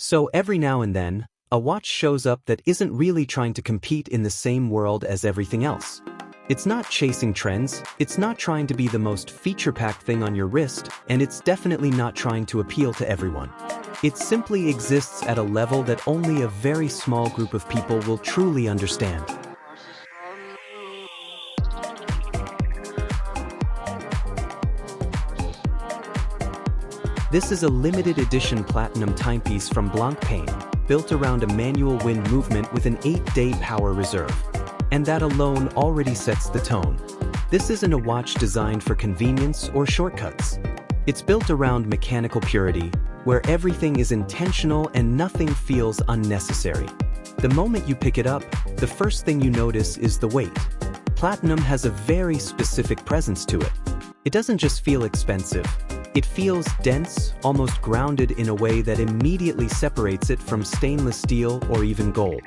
So every now and then, a watch shows up that isn't really trying to compete in the same world as everything else. It's not chasing trends, it's not trying to be the most feature-packed thing on your wrist, and it's definitely not trying to appeal to everyone. It simply exists at a level that only a very small group of people will truly understand. This is a limited edition platinum timepiece from Blancpain, built around a manual wind movement with an 8-day power reserve. And that alone already sets the tone. This isn't a watch designed for convenience or shortcuts. It's built around mechanical purity, where everything is intentional and nothing feels unnecessary. The moment you pick it up, the first thing you notice is the weight. Platinum has a very specific presence to it. It doesn't just feel expensive. It feels dense, almost grounded in a way that immediately separates it from stainless steel or even gold.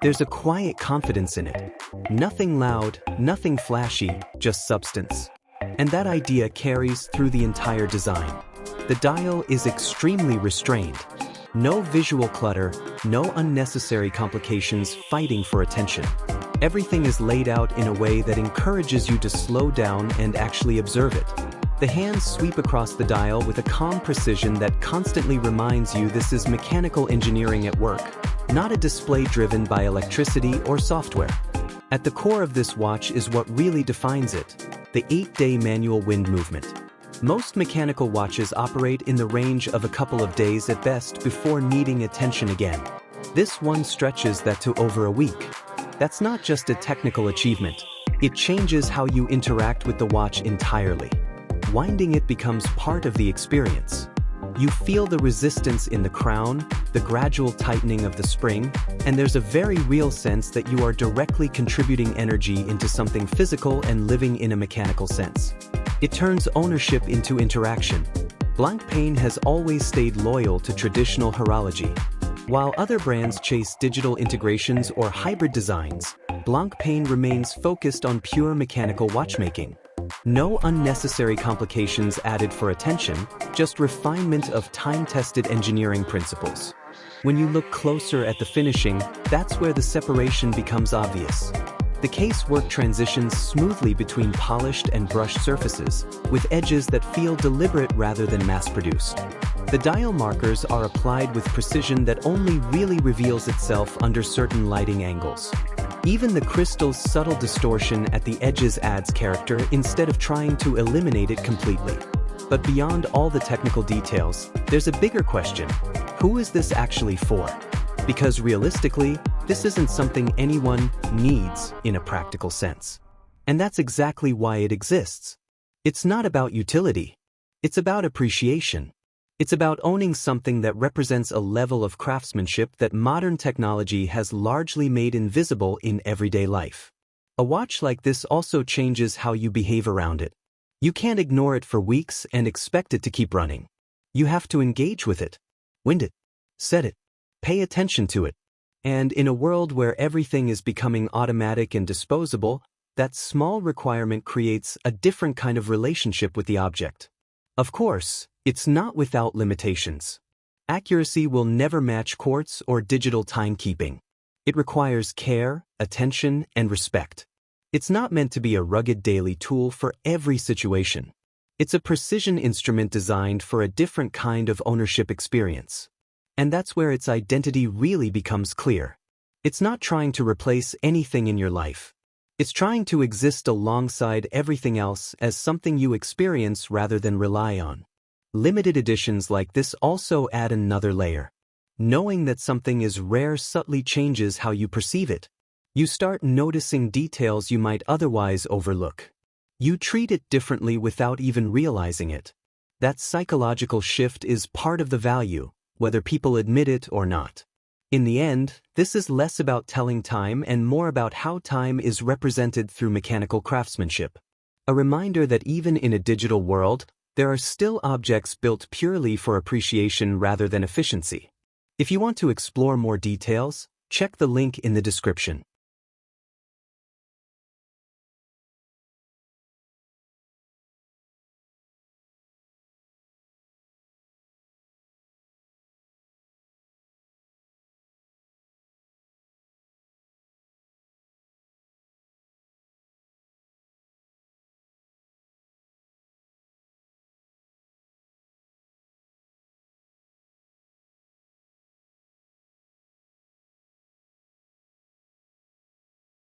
There's a quiet confidence in it. Nothing loud, nothing flashy, just substance. And that idea carries through the entire design. The dial is extremely restrained. No visual clutter, no unnecessary complications fighting for attention. Everything is laid out in a way that encourages you to slow down and actually observe it. The hands sweep across the dial with a calm precision that constantly reminds you this is mechanical engineering at work, not a display driven by electricity or software. At the core of this watch is what really defines it, the 8-day manual wind movement. Most mechanical watches operate in the range of a couple of days at best before needing attention again. This one stretches that to over a week. That's not just a technical achievement. It changes how you interact with the watch entirely. Winding it becomes part of the experience. You feel the resistance in the crown, the gradual tightening of the spring, and there's a very real sense that you are directly contributing energy into something physical and living in a mechanical sense. It turns ownership into interaction. Blancpain has always stayed loyal to traditional horology. While other brands chase digital integrations or hybrid designs, Blancpain remains focused on pure mechanical watchmaking. No unnecessary complications added for attention, just refinement of time-tested engineering principles. When you look closer at the finishing, that's where the separation becomes obvious. The casework transitions smoothly between polished and brushed surfaces, with edges that feel deliberate rather than mass-produced. The dial markers are applied with precision that only really reveals itself under certain lighting angles. Even the crystal's subtle distortion at the edges adds character instead of trying to eliminate it completely. But beyond all the technical details, there's a bigger question. Who is this actually for? Because realistically, this isn't something anyone needs in a practical sense. And that's exactly why it exists. It's not about utility. It's about appreciation. It's about owning something that represents a level of craftsmanship that modern technology has largely made invisible in everyday life. A watch like this also changes how you behave around it. You can't ignore it for weeks and expect it to keep running. You have to engage with it, wind it, set it, pay attention to it. And in a world where everything is becoming automatic and disposable, that small requirement creates a different kind of relationship with the object. Of course, it's not without limitations. Accuracy will never match quartz or digital timekeeping. It requires care, attention, and respect. It's not meant to be a rugged daily tool for every situation. It's a precision instrument designed for a different kind of ownership experience. And that's where its identity really becomes clear. It's not trying to replace anything in your life. It's trying to exist alongside everything else as something you experience rather than rely on. Limited editions like this also add another layer. Knowing that something is rare subtly changes how you perceive it. You start noticing details you might otherwise overlook. You treat it differently without even realizing it. That psychological shift is part of the value, whether people admit it or not. In the end, this is less about telling time and more about how time is represented through mechanical craftsmanship. A reminder that even in a digital world, there are still objects built purely for appreciation rather than efficiency. If you want to explore more details, check the link in the description.